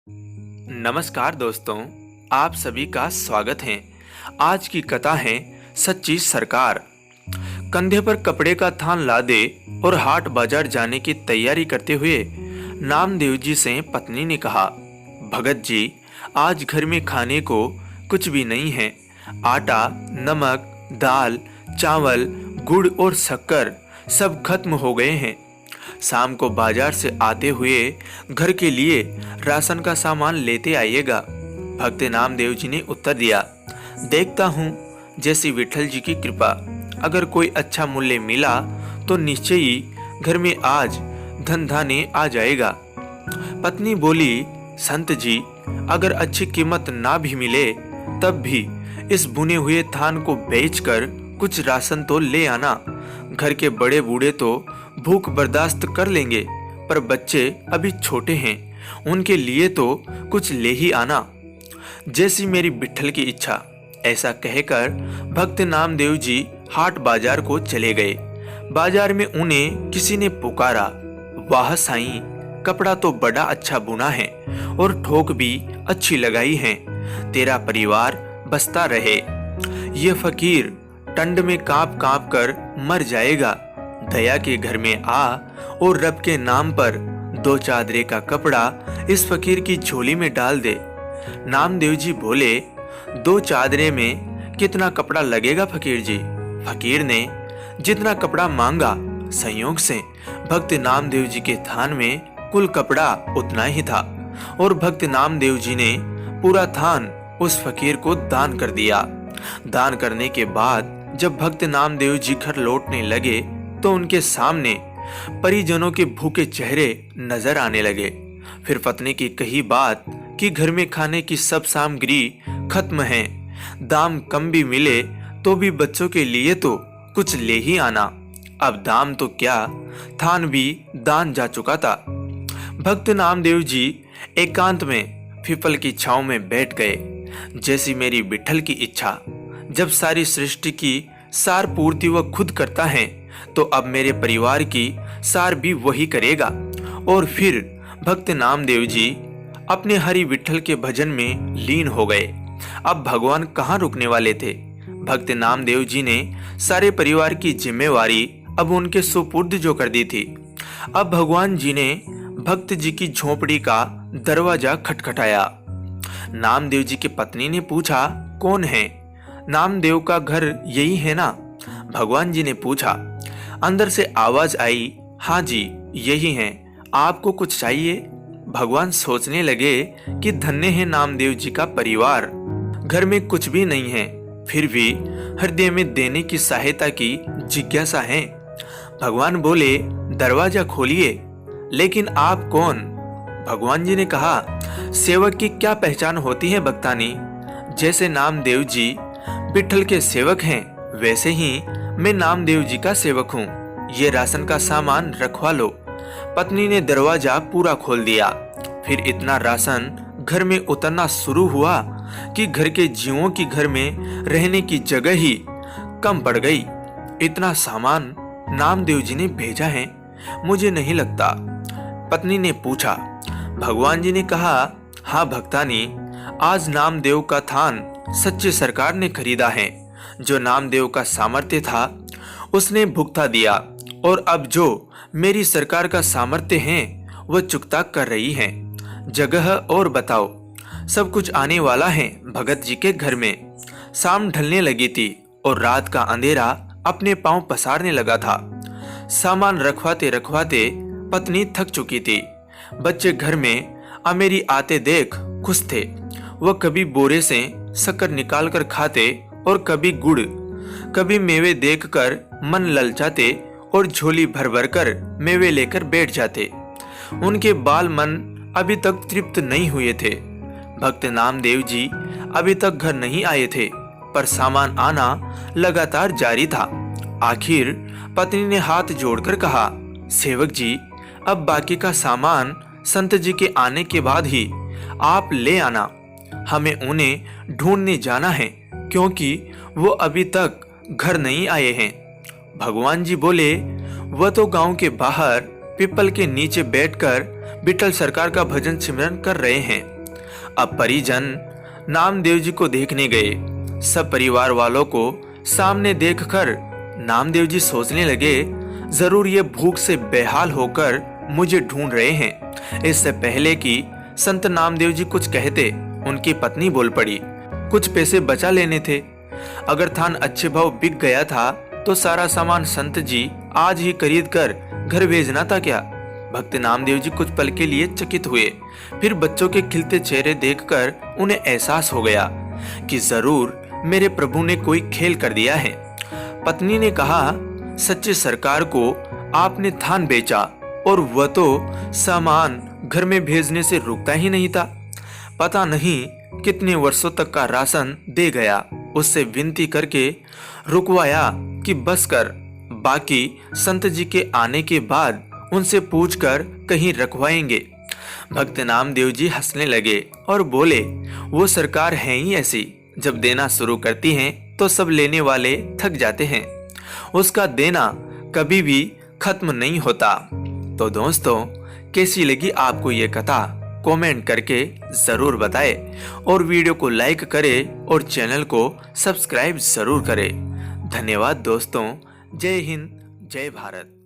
नमस्कार दोस्तों, आप सभी का स्वागत है। आज की कथा है सच्ची सरकार। कंधे पर कपड़े का थान लादे और हाट बाजार जाने की तैयारी करते हुए नामदेव जी से पत्नी ने कहा, भगत जी, आज घर में खाने को कुछ भी नहीं है। आटा, नमक, दाल, चावल, गुड़ और शक्कर सब खत्म हो गए हैं। शाम को बाजार से आते हुए घर के लिए राशन का सामान लेते आइएगा। भक्त नामदेव जी ने उत्तर दिया, देखता हूँ, जैसी विठल जी की कृपा। अगर कोई अच्छा मूल्य मिला तो निश्चय ही घर में आज धन धान्य आ जाएगा। पत्नी बोली, संत जी, अगर अच्छी कीमत ना भी मिले तब भी इस बुने हुए थान को बेचकर कुछ राशन तो ले आना। घर के बड़े बूढ़े तो भूख बर्दाश्त कर लेंगे, पर बच्चे अभी छोटे हैं, उनके लिए तो कुछ ले ही आना। जैसी मेरी विठल की इच्छा। ऐसा कहकर भक्त नामदेव जी हाट बाजार को चले गए। बाजार में उन्हें किसी ने पुकारा, वाह साईं, कपड़ा तो बड़ा अच्छा बुना है और ठोक भी अच्छी लगाई है। तेरा परिवार बसता रहे। ये फकीर ठंड में कांप कांप कर मर जाएगा। दया के घर में आ और रब के नाम पर 2 चादरे का कपड़ा इस फकीर की झोली में डाल दे। नामदेव जी बोले, 2 चादरे में कितना कपड़ा लगेगा फकीर जी? फकीर ने जितना कपड़ा मांगा, संयोग से भक्त नामदेव जी के थान में कुल कपड़ा उतना ही था और भक्त नामदेव जी ने पूरा थान उस फकीर को दान कर दिया। दान करने के बाद जब भक्त नामदेव जी घर लौटने लगे तो उनके सामने परिजनों के भूखे चेहरे नजर आने लगे। फिर पत्नी की कही बात कि घर में खाने की सब सामग्री खत्म है, दाम कम भी मिले तो भी बच्चों के लिए तो कुछ ले ही आना। अब दाम तो क्या, थान भी दान जा चुका था। भक्त नामदेव जी एकांत में पीपल की छांव में बैठ गए। जैसी मेरी विठल की इच्छा। जब सारी सृष्टि की सार पूर्ति वह खुद करता है तो अब मेरे परिवार की सार भी वही करेगा। और फिर भक्त नामदेव जी अपने हरि विठल के भजन में लीन हो गए। अब भगवान कहाँ रुकने वाले थे। भक्त नामदेव जी ने सारे परिवार की जिम्मेवारी अब उनके सुपुर्द जो कर दी थी। अब भगवान जी ने भक्त जी की झोपड़ी का दरवाजा खटखटाया। नामदेव जी की पत्नी ने पूछा, कौन है? नामदेव का घर यही है ना? भगवान जी ने पूछा। अंदर से आवाज आई, हाँ जी, यही हैं। आपको कुछ चाहिए? भगवान सोचने लगे कि धन्य है नामदेव जी का परिवार। घर में कुछ भी नहीं है, फिर भी हृदय में देने की सहायता की जिज्ञासा है। भगवान बोले, दरवाजा खोलिए। लेकिन आप कौन? भगवान जी ने कहा, सेवक की क्या पहचान होती है भक्तानी? जैसे नामदेव जी विठल के सेवक हैं, वैसे ही मैं नामदेव जी का सेवक हूँ। ये राशन का सामान रखवा लो। पत्नी ने दरवाजा पूरा खोल दिया। फिर इतना राशन घर में उतरना शुरू हुआ कि घर के जीवों की घर में रहने की जगह ही कम पड़ गई। इतना सामान नामदेव जी ने भेजा है, मुझे नहीं लगता। पत्नी ने पूछा। भगवान जी ने कहा, हाँ भक्तानी, आज नामदेव का थान सच्चे सरकार ने खरीदा है। जो नामदेव का सामर्थ्य था उसने भुगता दिया और अब जो मेरी सरकार का सामर्थ्य है वह चुकता कर रही है। जगह और बताओ। सब कुछ आने वाला है भगत जी के घर में। शाम ढलने लगी थी और रात का अंधेरा अपने पांव पसारने लगा था। सामान रखवाते रखवाते पत्नी थक चुकी थी। बच्चे घर में मेरी आते देख खुश थे। वह कभी बोरे से शक्कर निकाल कर खाते और कभी गुड़, कभी मेवे देखकर मन ललचाते और झोली भर भर कर मेवे लेकर बैठ जाते। उनके बाल मन अभी तक तृप्त नहीं हुए थे। भक्त नामदेव जी अभी तक घर नहीं आए थे, पर सामान आना लगातार जारी था। आखिर पत्नी ने हाथ जोड़कर कहा, सेवक जी, अब बाकी का सामान संत जी के आने के बाद ही आप ले आना। हमें उन्हें ढूंढने जाना है क्योंकि वो अभी तक घर नहीं आए हैं। भगवान जी बोले, वह तो गांव के बाहर पीपल के नीचे बैठकर विठल सरकार का भजन सिमरन कर रहे हैं। अब परिजन नामदेव जी को देखने गए। सब परिवार वालों को सामने देखकर नामदेव जी सोचने लगे, जरूर ये भूख से बेहाल होकर मुझे ढूंढ रहे हैं। इससे पहले कि संत नामदेव जी कुछ कहते, उनकी पत्नी बोल पड़ी, कुछ पैसे बचा लेने थे। अगर थान अच्छे भाव बिक गया था तो सारा सामान संत जी आज ही खरीद कर घर भेजना था क्या? भक्त नामदेव जी कुछ पल के लिए चकित हुए। फिर बच्चों के खिलते चेहरे देखकर उन्हें एहसास हो गया कि जरूर मेरे प्रभु ने कोई खेल कर दिया है। पत्नी ने कहा, सच्चे सरकार को आपने थान बेचा और वह तो सामान घर में भेजने से रुकता ही नहीं था। पता नहीं कितने वर्षों तक का राशन दे गया। उससे विनती करके रुकवाया कि बस कर, बाकी संत जी के आने के बाद उनसे पूछकर कहीं रखवाएंगे। भक्त नामदेव जी हंसने लगे और बोले, वो सरकार है ही ऐसी, जब देना शुरू करती हैं तो सब लेने वाले थक जाते हैं। उसका देना कभी भी खत्म नहीं होता। तो दोस्तों, कैसी लगी आपको ये कथा? कमेंट करके जरूर बताएं और वीडियो को लाइक करें और चैनल को सब्सक्राइब जरूर करें। धन्यवाद दोस्तों। जय हिंद, जय भारत।